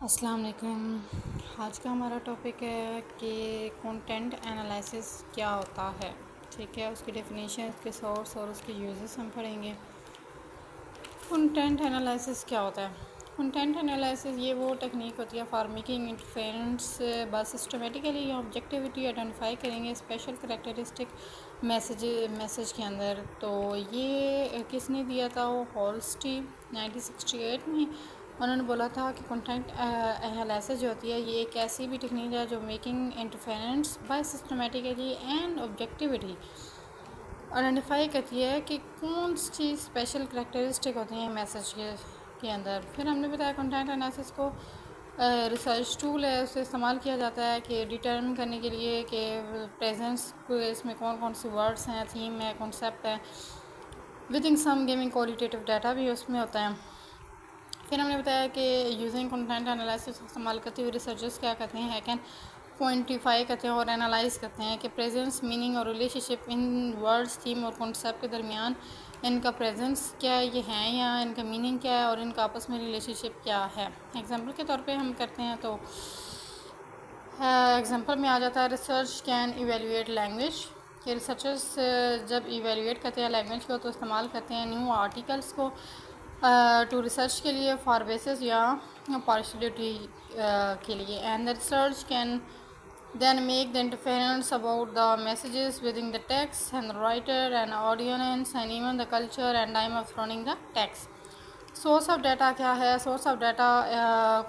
अस्सलाम वालेकुम। आज का हमारा टॉपिक है कि कंटेंट एनालिसिस क्या होता है। ठीक है, उसकी डेफिनेशन, उसके सोर्स और उसके यूजेस हम पढ़ेंगे। कंटेंट एनालिसिस क्या होता है? कंटेंट एनालिसिस ये वो टेक्निक होती है फॉर मेकिंग इंटरफेरेंस बस सिस्टमेटिकली ऑब्जेक्टिविटी आइडेंटिफाई करेंगे स्पेशल करेक्टरिस्टिक मैसेज के अंदर। तो ये किसने दिया था? वो हॉल्स्टी 1968 में उन्होंने बोला था कि कंटेंट एनालिसिस जो होती है ये एक ऐसी भी टेक्निक है जो making interference by systematically and objectivity identify करती है कि कौन सी चीज़ स्पेशल करेक्टरिस्टिक होती हैं मैसेज के अंदर। फिर हमने बताया कंटेंट एनालिसिस को रिसर्च टूल है, उसे इस्तेमाल किया जाता है कि डिटर्मिन करने के लिए कि प्रेजेंस इसमें कौन कौन सी वर्ड्स हैं, थीम है, कॉन्सेप्ट है। विदिन सम गिविंग क्वालिटेटिव डाटा भी उसमें होता है। फिर हमने बताया कि यूजिंग कंटेंट एनालिसिस इस्तेमाल करते हुए रिसर्चर्स क्या करते हैं, कैन क्वान्टिफाई करते हैं और एनालाइज करते हैं कि प्रेजेंस, मीनिंग और रिलेशनशिप इन वर्ड्स, थीम और कॉन्सेप्ट के दरमियान इनका प्रेजेंस क्या है, ये हैं या इनका मीनिंग क्या है और इनका आपस में रिलेशनशिप क्या है। एग्जांपल के तौर पे हम करते हैं तो एग्जांपल में आ जाता है रिसर्च कैन इवेलुएट लैंग्वेज कि रिसर्चर्स जब इवेलुएट करते हैं लैंग्वेज को तो इस्तेमाल करते हैं न्यू आर्टिकल्स को टू रिसर्च के लिए फॉर बेसिस या पार्शलिटी के लिए। And the research can then make the interference about the messages within the text and the writer and audience and even the culture and time of running the text. Source of data क्या है? Source of data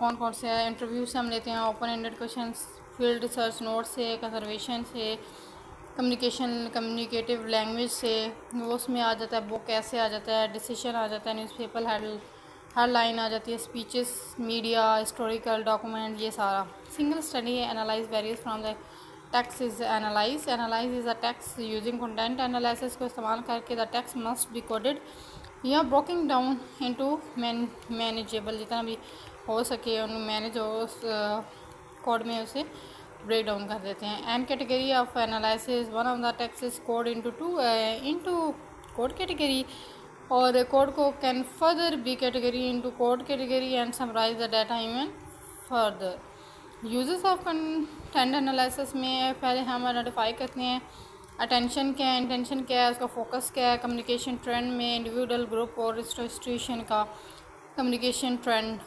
कौन कौन से हैं? Interview से हम लेते हैं, open ended question, field research note से, कंजर्वेशन से, कम्युनिकेशन कम्युनिकेटिव लैंग्वेज से, वो उसमें आ जाता है, बुक ऐसे आ जाता है, डिसीजन आ जाता है, न्यूज़पेपर हेडलाइन आ जाती है, स्पीचेस, मीडिया, हिस्टोरिकल डॉक्यूमेंट, ये सारा। Single study analyse various from the text is analyse is a text using content analysis को इस्तेमाल करके the text must be coded या ब्रोकिंग डाउन इनटू मैनेजेबल, जितना भी हो सके उन मैनेज हो उस कोड में उसे ब्रेक डाउन कर देते हैं। M category of analysis one of the text is code into code category और कोड को can further be category into code category and summarise the data even further. Uses of content analysis में पहले हम identify करते हैं attention क्या है, intention क्या है, उसका फोकस क्या है, कम्युनिकेशन ट्रेंड में इंडिविजुअल, ग्रुप और इंस्टीट्यूशन का कम्युनिकेशन ट्रेंड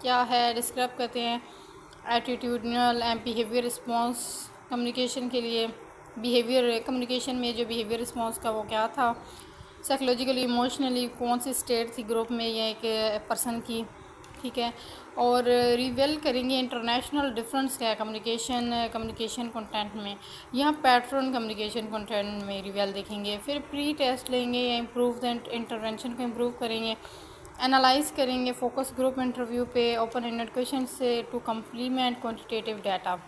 क्या है, डिस्क्राइब करते हैं attitudinal and behaviour response communication के लिए, बिहेवियर कम्युनिकेशन में जो बिहेवियर रिस्पॉन्स का वो क्या था, साइकोलॉजिकली इमोशनली कौन सी स्टेट थी ग्रुप में या एक पर्सन की। ठीक है, और रिवेल करेंगे इंटरनेशनल डिफरेंस क्या है कम्युनिकेशन कंटेंट में, यहाँ पैटर्न कम्युनिकेशन कंटेंट में रिवेल देखेंगे। फिर प्री टेस्ट लेंगे या इम्प्रूव द इंटरवेंशन को इम्प्रूव करेंगे, एनालाइज करेंगे फोकस ग्रुप इंटरव्यू पे, ओपन एंडेड क्वेश्चन से टू कम्प्लीमेंट क्वान्टिटेटिव डाटा।